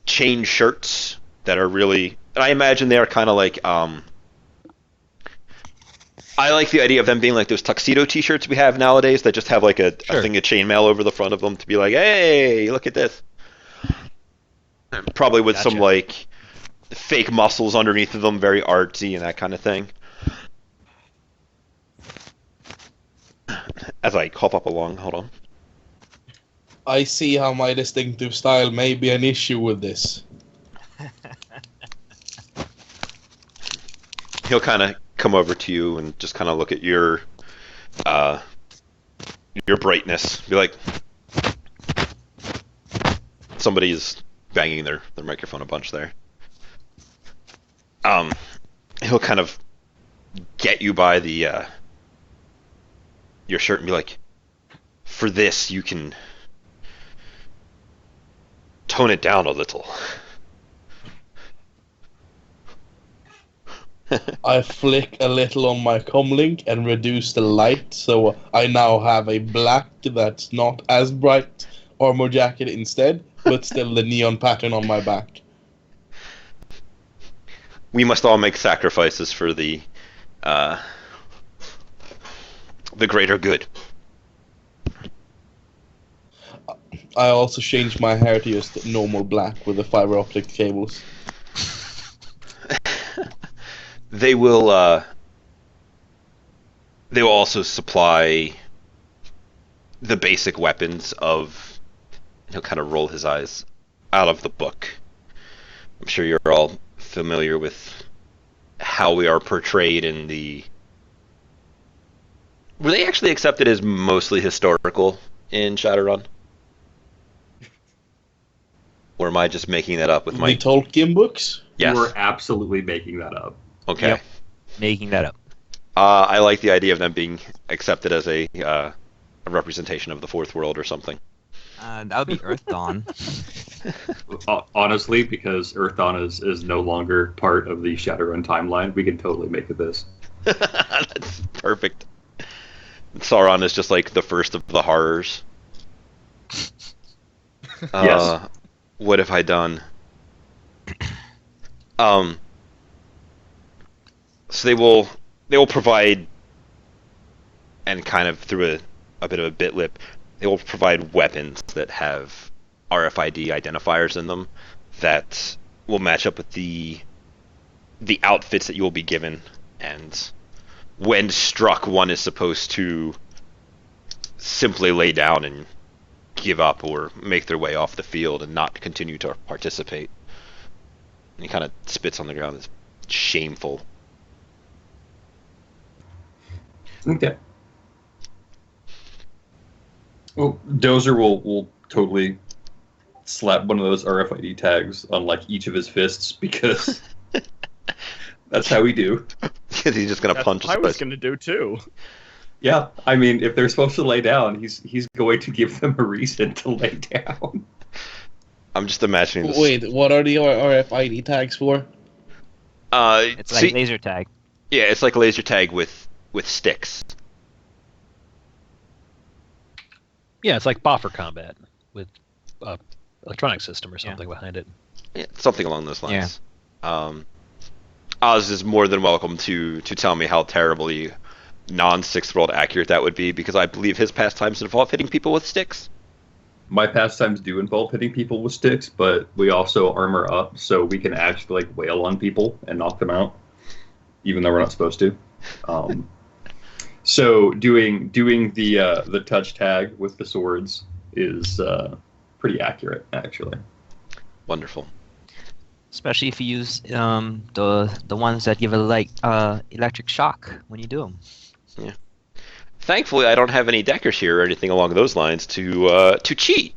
Speaker 1: chain shirts that are really, I imagine they are kind of like, I like the idea of them being like those tuxedo t-shirts we have nowadays that just have like a thing of chainmail over the front of them to be like, hey, look at this. Probably with some like fake muscles underneath of them, very artsy and that kind of thing. As I cough up along, hold on.
Speaker 3: I see how my distinctive style may be an issue with this.
Speaker 1: He'll kind of come over to you and just kind of look at your brightness. Be like, somebody's banging their microphone a bunch there. He'll kind of get you by the your shirt and be like, for this you can tone it down a little.
Speaker 3: I flick a little on my comlink and reduce the light, so I now have a black that's not as bright armor jacket instead, but still the neon pattern on my back.
Speaker 1: We must all make sacrifices for the greater good.
Speaker 3: I also changed my hair to just normal black with the fiber optic cables.
Speaker 1: They will also supply the basic weapons of, he'll kind of roll his eyes out of the book. I'm sure you're all familiar with how we are portrayed in the... Were they actually accepted as mostly historical in Shadowrun? Or am I just making that up with my...
Speaker 3: The Tolkien books?
Speaker 1: Yes.
Speaker 2: You are absolutely making that up.
Speaker 1: Okay.
Speaker 4: Yep. Making that up.
Speaker 1: I like the idea of them being accepted as a representation of the fourth world or something.
Speaker 4: That would be Earth Dawn.
Speaker 2: Honestly, because Earth Dawn is no longer part of the Shadowrun timeline, we can totally make it this.
Speaker 1: That's perfect. Sauron is just like the first of the horrors.
Speaker 2: Yes.
Speaker 1: What have I done? So they will provide, and kind of through a bit of a bit lip, they will provide weapons that have RFID identifiers in them that will match up with the outfits that you will be given, and when struck, one is supposed to simply lay down and give up or make their way off the field and not continue to participate. And he kind of spits on the ground. It's shameful.
Speaker 2: Okay. Well, Dozer will totally slap one of those RFID tags on like each of his fists because that's how we do.
Speaker 1: He's just gonna
Speaker 6: That's
Speaker 1: punch
Speaker 6: what I
Speaker 1: us.
Speaker 6: was going to do too.
Speaker 2: Yeah, I mean, if they're supposed to lay down, he's going to give them a reason to lay down.
Speaker 1: I'm just imagining this.
Speaker 3: Wait, what are the RFID tags for?
Speaker 4: It's like
Speaker 1: See,
Speaker 4: laser tag.
Speaker 1: yeah, it's like laser tag with sticks.
Speaker 5: Yeah, it's like boffer combat with electronic system or something behind it.
Speaker 1: Yeah, something along those lines. Oz is more than welcome to tell me how terribly non-sixth world accurate that would be, because I believe his pastimes involve hitting people with sticks.
Speaker 2: My pastimes do involve hitting people with sticks, but we also armor up so we can actually like wail on people and knock them out, even though we're not supposed to. So doing the touch tag with the swords is pretty accurate, actually.
Speaker 1: Wonderful.
Speaker 4: Especially if you use the ones that give electric shock when you do them.
Speaker 1: Yeah. Thankfully, I don't have any deckers here or anything along those lines to cheat.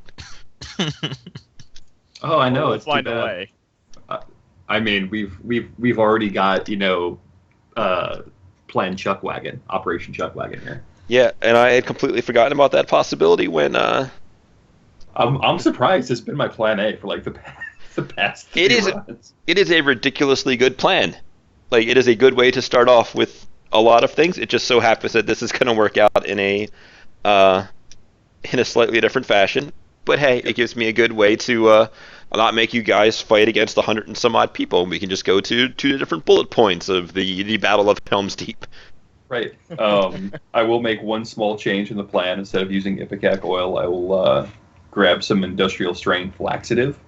Speaker 2: Oh, I know.
Speaker 6: We'll
Speaker 2: It's too
Speaker 6: find
Speaker 2: bad.
Speaker 6: a way.
Speaker 2: I mean, we've already got planned Chuckwagon, Operation Chuckwagon here.
Speaker 1: Yeah, and I had completely forgotten about that possibility when
Speaker 2: I'm surprised it's been my plan A for like the past
Speaker 1: It
Speaker 2: few
Speaker 1: is-
Speaker 2: runs.
Speaker 1: it is a ridiculously good plan. Like, it is a good way to start off with a lot of things. It just so happens that this is going to work out in a slightly different fashion. But hey, it gives me a good way to not make you guys fight against 100 and some odd people. We can just go to two different bullet points of the Battle of Helms Deep.
Speaker 2: Right. I will make one small change in the plan. Instead of using Ipecac oil, I will grab some industrial strength laxative.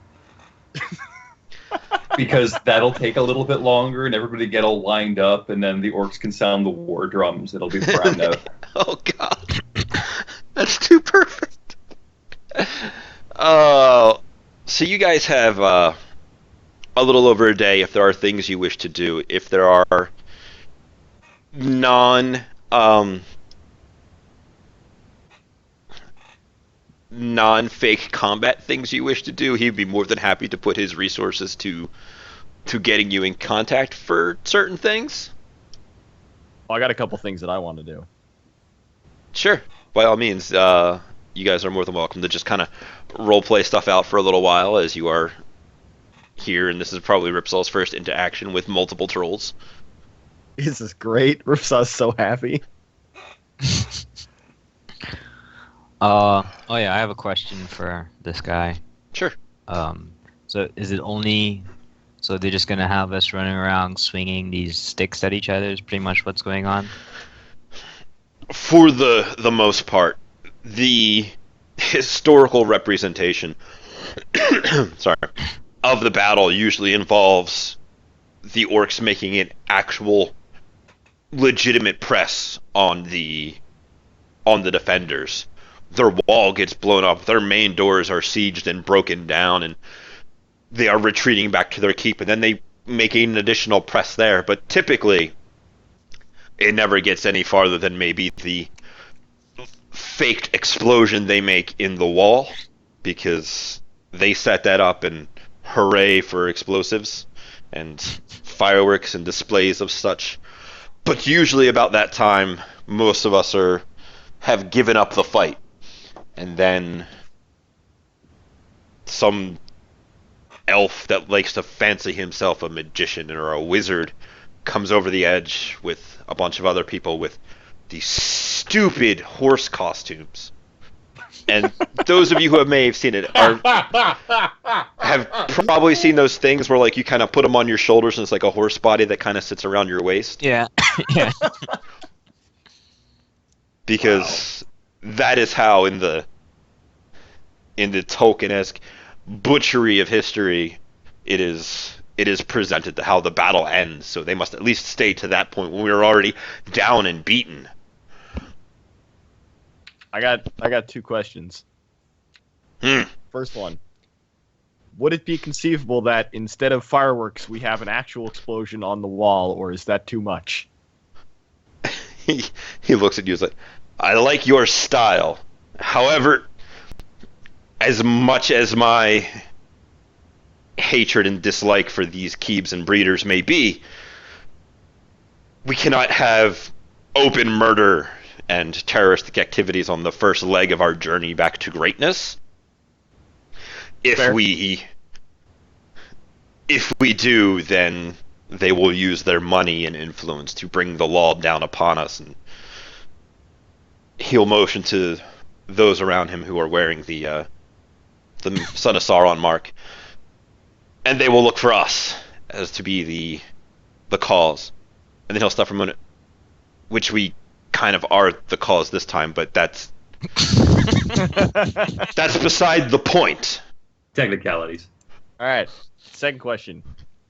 Speaker 2: Because that'll take a little bit longer and everybody get all lined up, and then the orcs can sound the war drums. It'll be the brown note.
Speaker 1: Oh god, that's too perfect. So you guys have a little over a day if there are things you wish to do. If there are non-fake combat things you wish to do, he'd be more than happy to put his resources to getting you in contact for certain things.
Speaker 6: Well, I got a couple things that I want to do.
Speaker 1: Sure, by all means, you guys are more than welcome to just kind of role-play stuff out for a little while as you are here, and this is probably Ripsaw's first interaction with multiple trolls.
Speaker 6: This is great. Ripsaw's so happy.
Speaker 4: Oh yeah, I have a question for this guy.
Speaker 1: Sure.
Speaker 4: So is it only? So they're just gonna have us running around swinging these sticks at each other? Is pretty much what's going on.
Speaker 1: For the most part, the historical representation sorry, of the battle usually involves the orcs making an actual legitimate press on the defenders. Their wall gets blown up, their main doors are sieged and broken down, and they are retreating back to their keep, and then they make an additional press there. But typically, it never gets any farther than maybe the faked explosion they make in the wall, because they set that up and hooray for explosives and fireworks and displays of such. But usually about that time, most of us have given up the fight. And then some elf that likes to fancy himself a magician or a wizard comes over the edge with a bunch of other people with these stupid horse costumes. And those of you who may have seen it have probably seen those things where, like, you kind of put them on your shoulders and it's like a horse body that kind of sits around your waist.
Speaker 4: Yeah. Yeah.
Speaker 1: Because that is how in the Tolkien-esque butchery of history it is presented, to how the battle ends. So they must at least stay to that point when we were already down and beaten.
Speaker 6: I got 2 questions. First one. Would it be conceivable that instead of fireworks we have an actual explosion on the wall, or is that too much?
Speaker 1: He looks at you and is like, I like your style. However, as much as my hatred and dislike for these keebs and breeders may be, we cannot have open murder and terroristic activities on the first leg of our journey back to greatness. If we do, then they will use their money and influence to bring the law down upon us. And he'll motion to those around him who are wearing the Son of Sauron mark, and they will look for us as to be the cause. And then he'll stop for a moment, which we kind of are the cause this time, but that's beside the point.
Speaker 2: Technicalities.
Speaker 6: All right. Second question.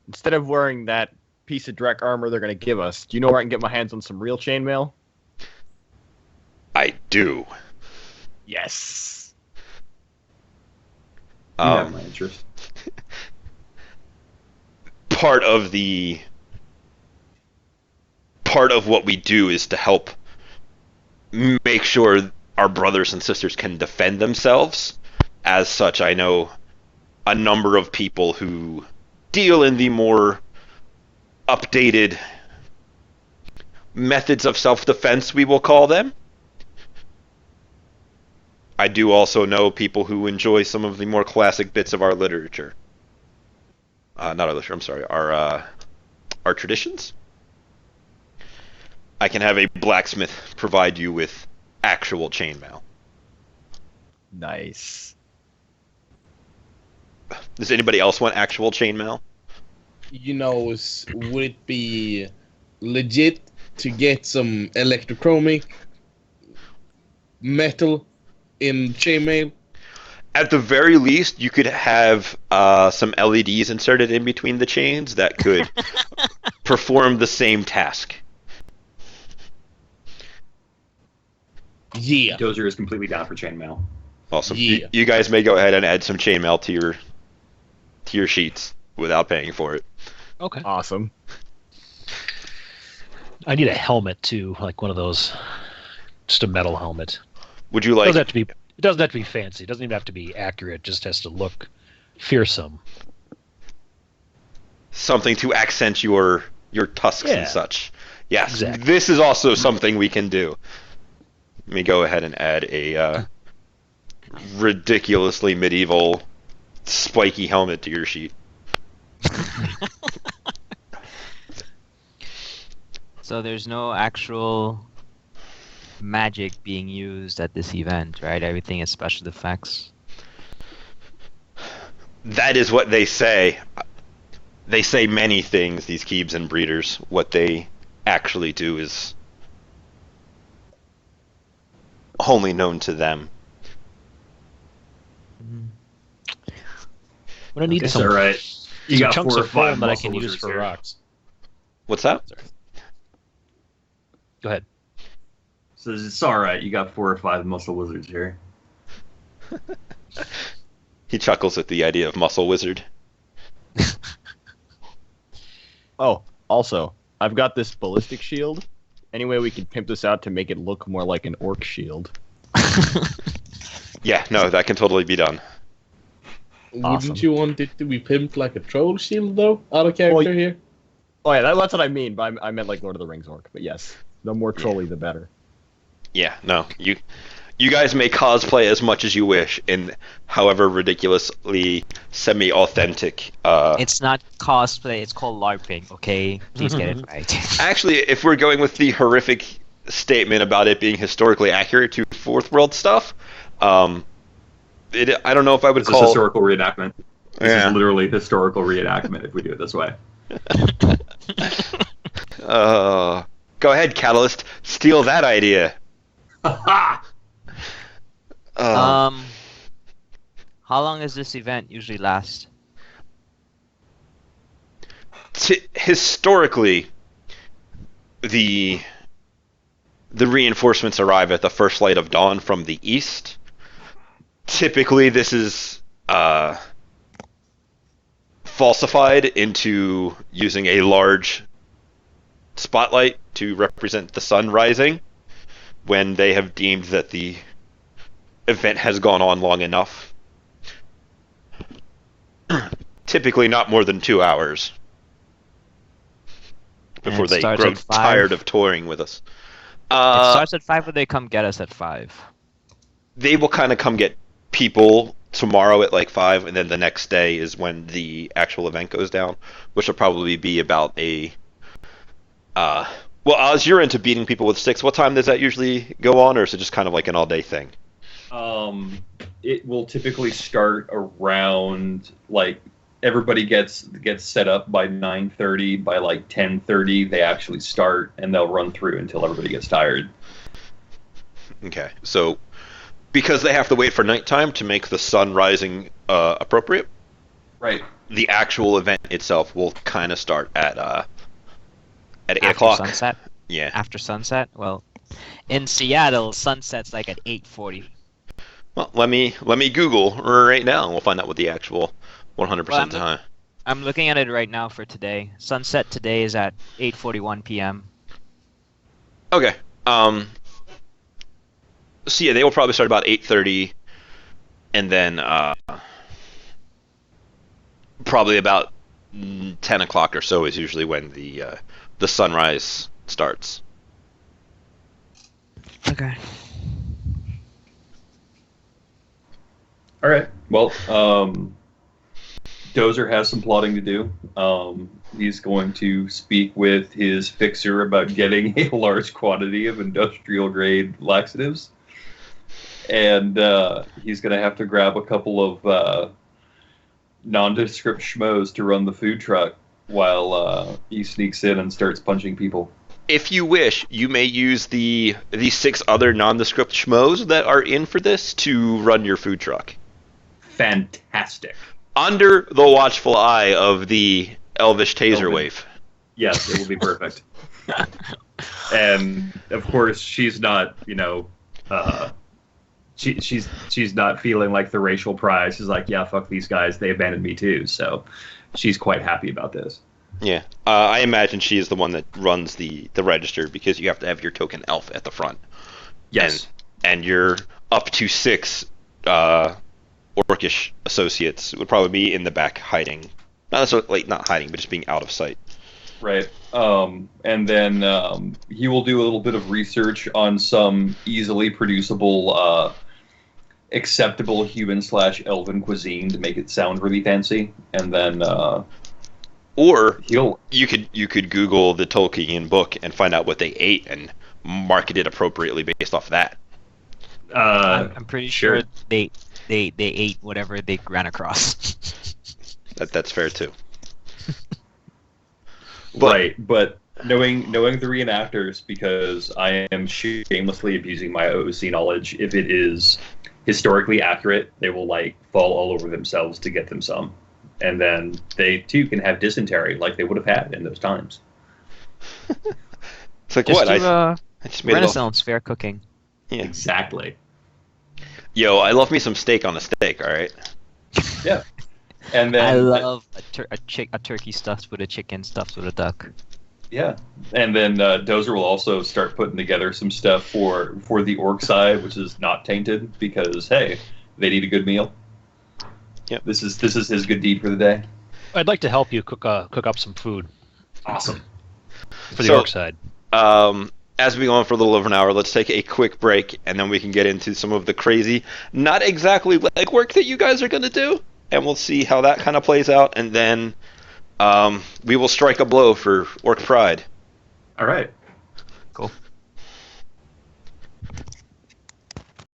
Speaker 6: Instead of wearing that piece of Drek armor they're going to give us, do you know where I can get my hands on some real chainmail?
Speaker 1: I do.
Speaker 6: Yes.
Speaker 2: You have my interest.
Speaker 1: Part of what we do is to help make sure our brothers and sisters can defend themselves. As such, I know a number of people who deal in the more updated methods of self-defense, we will call them. I do also know people who enjoy some of the more classic bits of our literature. Not our literature, I'm sorry, our traditions. I can have a blacksmith provide you with actual chainmail.
Speaker 6: Nice.
Speaker 1: Does anybody else want actual chainmail?
Speaker 3: You know, would it be legit to get some electrochromic metal in chainmail?
Speaker 1: At the very least, you could have some LEDs inserted in between the chains that could perform the same task.
Speaker 3: Yeah.
Speaker 2: Dozier is completely down for chainmail.
Speaker 1: Awesome.
Speaker 3: Yeah.
Speaker 1: You guys may go ahead and add some chainmail to your sheets without paying for it.
Speaker 5: Okay.
Speaker 6: Awesome.
Speaker 5: I need a helmet too, like one of those, just a metal helmet.
Speaker 1: Would you
Speaker 5: It
Speaker 1: like
Speaker 5: doesn't have to be fancy. It doesn't even have to be accurate. It just has to look fearsome.
Speaker 1: something to accent your tusks
Speaker 5: Yeah.
Speaker 1: and such? Yes,
Speaker 5: Exactly.
Speaker 1: This is also something we can do. Let me go ahead and add a ridiculously medieval spiky helmet to your sheet.
Speaker 4: So there's no actual magic being used at this event, right? Everything is special effects.
Speaker 1: That is what they say. They say many things, these Keebs and breeders. What they actually do is only known to them.
Speaker 5: I'm gonna need
Speaker 2: It's
Speaker 5: some,
Speaker 2: all right. You
Speaker 5: some
Speaker 2: got
Speaker 5: chunks
Speaker 2: 4 or
Speaker 5: of
Speaker 2: 5
Speaker 5: foam that I
Speaker 2: muscle
Speaker 5: can use
Speaker 2: lizards
Speaker 5: for
Speaker 2: here.
Speaker 5: rocks.
Speaker 1: What's that?
Speaker 5: Go ahead.
Speaker 2: So it's all right. You got 4 or 5 muscle wizards here.
Speaker 1: He chuckles at the idea of muscle wizard.
Speaker 6: Oh, also, I've got this ballistic shield. Any way we can pimp this out to make it look more like an orc shield?
Speaker 1: Yeah, no, that can totally be done.
Speaker 4: Awesome.
Speaker 3: Wouldn't you want it to be pimped like a troll shield, though? Out of character here.
Speaker 6: Oh yeah, that's what I mean. But I meant like Lord of the Rings orc. But yes, the more trolly, the better.
Speaker 1: Yeah, no, you guys may cosplay as much as you wish in however ridiculously semi-authentic.
Speaker 4: It's not cosplay, it's called LARPing, okay? Please get it right.
Speaker 1: Actually, if we're going with the horrific statement about it being historically accurate to Fourth World stuff, I don't know if I would
Speaker 2: This is
Speaker 1: call
Speaker 2: historical reenactment. This
Speaker 1: Yeah.
Speaker 2: is literally historical reenactment if we do it this way.
Speaker 1: Go ahead, Catalyst, steal that idea.
Speaker 4: How long does this event usually last?
Speaker 1: Historically, the reinforcements arrive at the first light of dawn from the east. Typically, this is falsified into using a large spotlight to represent the sun rising when they have deemed that the event has gone on long enough. Typically not more than 2 hours before
Speaker 4: it
Speaker 1: they
Speaker 4: starts
Speaker 1: grow
Speaker 4: at 5?
Speaker 1: tired of touring with us.
Speaker 4: It starts at 5 or they come get us at 5?
Speaker 1: They will kind of come get people tomorrow at like 5, and then the next day is when the actual event goes down, which will probably be about a... well, Oz, you're into beating people with sticks. What time does that usually go on, or is it just kind of like an all-day thing?
Speaker 2: It will typically start around like everybody gets set up by 9:30. By like 10:30, they actually start, and they'll run through until everybody gets tired.
Speaker 1: Okay, so because they have to wait for nighttime to make the sun rising appropriate,
Speaker 2: Right.
Speaker 1: the actual event itself will kind of start at 8
Speaker 4: After
Speaker 1: o'clock.
Speaker 4: sunset?
Speaker 1: Yeah.
Speaker 4: After sunset? Well, in Seattle, sunset's like at 8:40.
Speaker 1: Well, let me Google right now, and we'll find out what the actual 100%
Speaker 4: Well,
Speaker 1: time.
Speaker 4: I'm looking at it right now for today. Sunset today is at 8:41 p.m.
Speaker 1: Okay. So yeah, they will probably start about 8:30, and then probably about 10 o'clock or so is usually when the sunrise starts.
Speaker 4: Okay.
Speaker 2: All right. Well, Dozer has some plotting to do. He's going to speak with his fixer about getting a large quantity of industrial grade laxatives. And he's going to have to grab a couple of nondescript schmoes to run the food truck while he sneaks in and starts punching people.
Speaker 1: If you wish, you may use the 6 other nondescript schmoes that are in for this to run your food truck.
Speaker 2: Fantastic.
Speaker 1: Under the watchful eye of the Elvish Taser Waif.
Speaker 2: Yes, it will be perfect. And of course, she's not, she's not feeling like the racial prize. She's like, yeah, fuck these guys. They abandoned me too. So she's quite happy about this.
Speaker 1: Yeah, I imagine she is the one that runs the register because you have to have your token elf at the front.
Speaker 2: Yes.
Speaker 1: And you're up to 6 orcish associates would probably be in the back hiding. Not necessarily not hiding, but just being out of sight.
Speaker 2: Right. And then he will do a little bit of research on some easily producible, acceptable human/elven cuisine to make it sound really fancy. And then
Speaker 1: or
Speaker 2: he'll
Speaker 1: you could Google the Tolkien book and find out what they ate and market it appropriately based off that.
Speaker 4: I'm pretty
Speaker 2: sure.
Speaker 4: sure they ate whatever they ran across.
Speaker 1: That's fair too.
Speaker 2: Right, but knowing the reenactors, because I am shamelessly abusing my OC knowledge, if it is historically accurate, they will fall all over themselves to get them some. And then they too can have dysentery like they would have had in those times.
Speaker 1: It's like
Speaker 4: Just
Speaker 1: what?
Speaker 4: do
Speaker 1: I just made
Speaker 4: Renaissance fair cooking.
Speaker 1: Yeah.
Speaker 2: Exactly.
Speaker 1: Yo, I love me some steak on a steak, alright?
Speaker 2: Yeah. And then
Speaker 4: I love a turkey stuffed with a chicken stuffed with a duck.
Speaker 2: Yeah, and then Dozer will also start putting together some stuff for the orc side, which is not tainted because hey, they need a good meal.
Speaker 1: Yep.
Speaker 2: This is his good deed for the day.
Speaker 5: I'd like to help you cook up some food
Speaker 2: Awesome.
Speaker 5: for the
Speaker 1: So-
Speaker 5: orc side.
Speaker 1: As we go on for a little over an hour, let's take a quick break, and then we can get into some of the crazy, not exactly legwork that you guys are going to do, and we'll see how that kind of plays out, and then we will strike a blow for Ork Pride.
Speaker 2: All right.
Speaker 4: Cool.